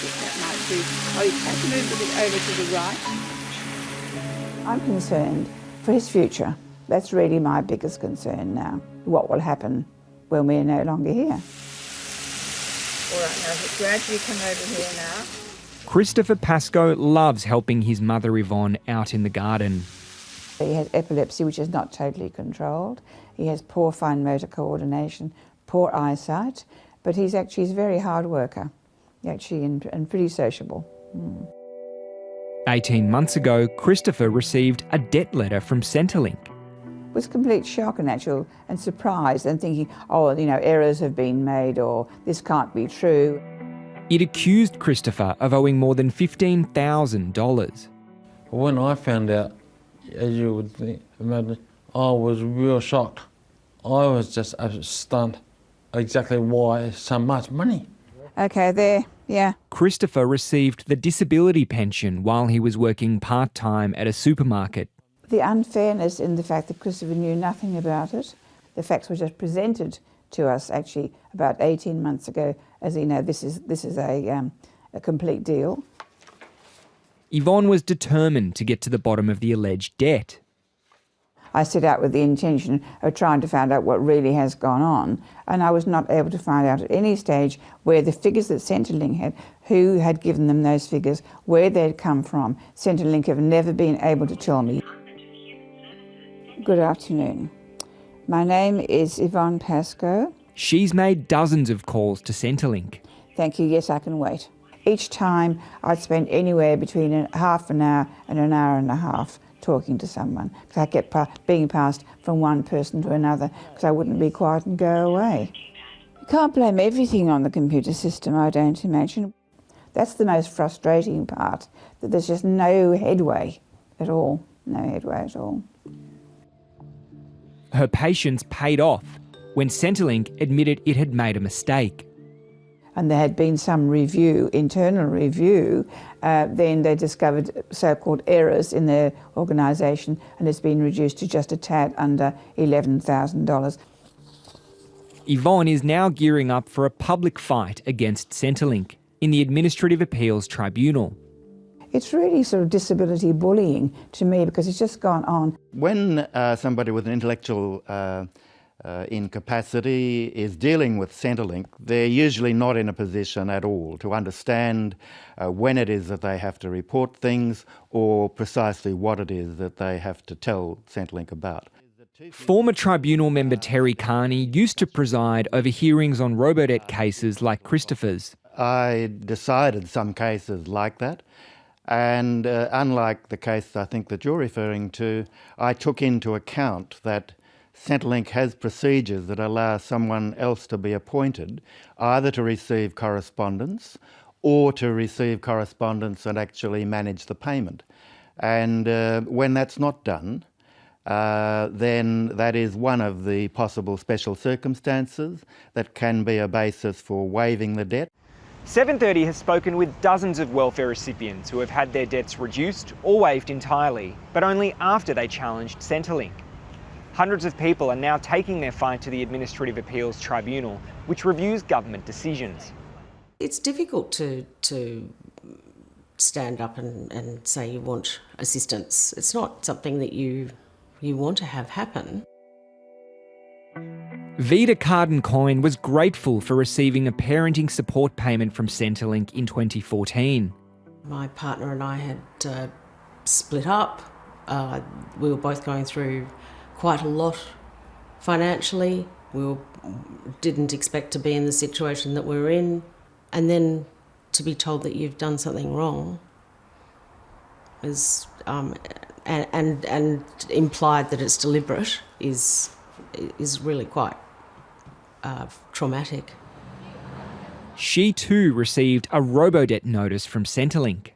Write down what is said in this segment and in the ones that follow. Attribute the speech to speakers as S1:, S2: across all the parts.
S1: think that might be... Oh, you have to move a bit over to the right. I'm concerned for his future. That's really my biggest concern now. What will happen when we're no longer here? All right, now gradually come over here now.
S2: Christopher Pascoe loves helping his mother Yvonne out in the garden.
S1: He has epilepsy, which is not totally controlled. He has poor fine motor coordination, poor eyesight, but he's a very hard worker, and pretty sociable.
S2: 18 months ago, Christopher received a debt letter from Centrelink.
S1: It was complete shock and surprise and thinking, errors have been made or this can't be true.
S2: It accused Christopher of owing more than $15,000.
S3: When I found out, as you would imagine, I was real shocked. I was just stunned exactly why so much money.
S1: Okay, there, yeah.
S2: Christopher received the disability pension while he was working part-time at a supermarket.
S1: The unfairness in the fact that Christopher knew nothing about it. The facts were just presented to us actually about 18 months ago as this is a complete deal.
S2: Yvonne was determined to get to the bottom of the alleged debt.
S1: I set out with the intention of trying to find out what really has gone on, and I was not able to find out at any stage where the figures that Centrelink had, who had given them those figures, where they'd come from. Centrelink have never been able to tell me. Good afternoon. My name is Yvonne Pascoe.
S2: She's made dozens of calls to Centrelink.
S1: Thank you, yes, I can wait. Each time I'd spend anywhere between half an hour and an hour and a half talking to someone, because I kept being passed from one person to another because I wouldn't be quiet and go away. You can't blame everything on the computer system, I don't imagine. That's the most frustrating part, that there's just no headway at all. No headway at all.
S2: Her patience paid off when Centrelink admitted it had made a mistake.
S1: And there had been some review, internal review, then they discovered so-called errors in their organisation, and it's been reduced to just a tad under $11,000.
S2: Yvonne is now gearing up for a public fight against Centrelink in the Administrative Appeals Tribunal.
S1: It's really sort of disability bullying to me because it's just gone on.
S4: When somebody with an intellectual incapacity is dealing with Centrelink, they're usually not in a position at all to understand when it is that they have to report things or precisely what it is that they have to tell Centrelink about.
S2: Former tribunal member Terry Carney used to preside over hearings on robodebt cases like Christopher's.
S4: I decided some cases like that, and unlike the case I think that you're referring to, I took into account that Centrelink has procedures that allow someone else to be appointed either to receive correspondence or to receive correspondence and actually manage the payment. And when that's not done, then that is one of the possible special circumstances that can be a basis for waiving the debt.
S2: 730 has spoken with dozens of welfare recipients who have had their debts reduced or waived entirely, but only after they challenged Centrelink. Hundreds of people are now taking their fight to the Administrative Appeals Tribunal, which reviews government decisions.
S5: It's difficult to stand up and say you want assistance. It's not something that you want to have happen.
S2: Vida Carden-Coyne was grateful for receiving a parenting support payment from Centrelink in 2014.
S5: My partner and I had split up. We were both going through quite a lot financially. We didn't expect to be in the situation that we were in. And then to be told that you've done something wrong is, and implied that it's deliberate is really quite traumatic.
S2: She too received a robodebt notice from Centrelink.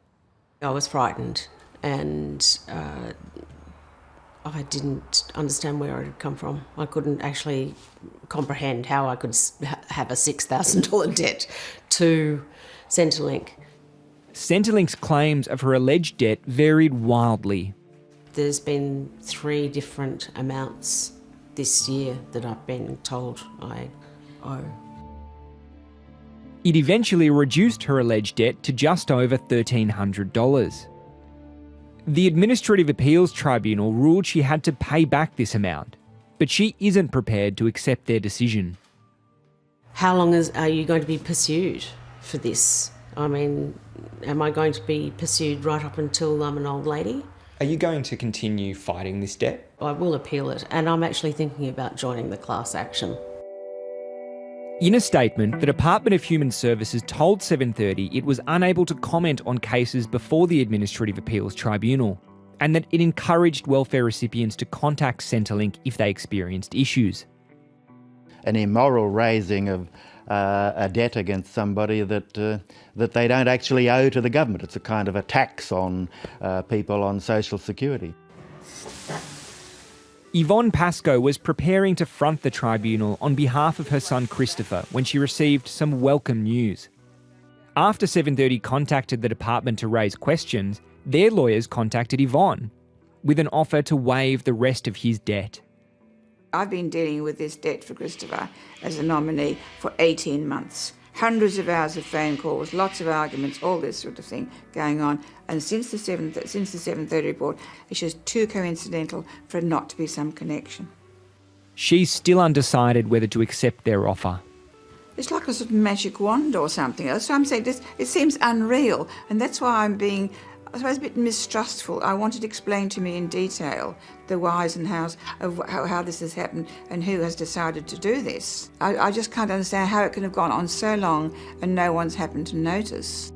S5: I was frightened and I didn't understand where it had come from. I couldn't actually comprehend how I could have a $6,000 debt to Centrelink.
S2: Centrelink's claims of her alleged debt varied wildly.
S5: There's been 3 different amounts this year that I've been told I owe.
S2: It eventually reduced her alleged debt to just over $1,300. The Administrative Appeals Tribunal ruled she had to pay back this amount, but she isn't prepared to accept their decision.
S5: How long are you going to be pursued for this? I mean, am I going to be pursued right up until I'm an old lady?
S2: Are you going to continue fighting this debt?
S5: I will appeal it, and I'm actually thinking about joining the class action.
S2: In a statement, the Department of Human Services told 730 it was unable to comment on cases before the Administrative Appeals Tribunal, and that it encouraged welfare recipients to contact Centrelink if they experienced issues.
S4: An immoral raising of a debt against somebody that they don't actually owe to the government. It's a kind of a tax on people on social security.
S2: Yvonne Pascoe was preparing to front the tribunal on behalf of her son Christopher when she received some welcome news. After 730 contacted the department to raise questions, their lawyers contacted Yvonne with an offer to waive the rest of his debt.
S1: I've been dealing with this debt for Christopher as a nominee for 18 months. Hundreds of hours of phone calls, lots of arguments, all this sort of thing going on. And since the 730 report, it's just too coincidental for it not to be some connection. She's still undecided whether to accept their offer. It's like a sort of magic wand or something. That's why I'm saying this. It seems unreal, and that's why I'm being, I suppose, a bit mistrustful. I wanted to explain to me in detail the whys and hows of how this has happened and who has decided to do this. I just can't understand how it can have gone on so long and no one's happened to notice.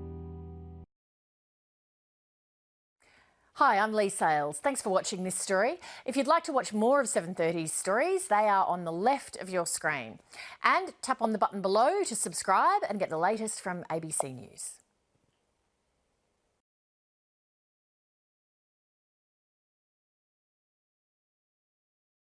S6: Hi, I'm Lee Sales. Thanks for watching this story. If you'd like to watch more of 730's stories, they are on the left of your screen. And tap on the button below to subscribe and get the latest from ABC News.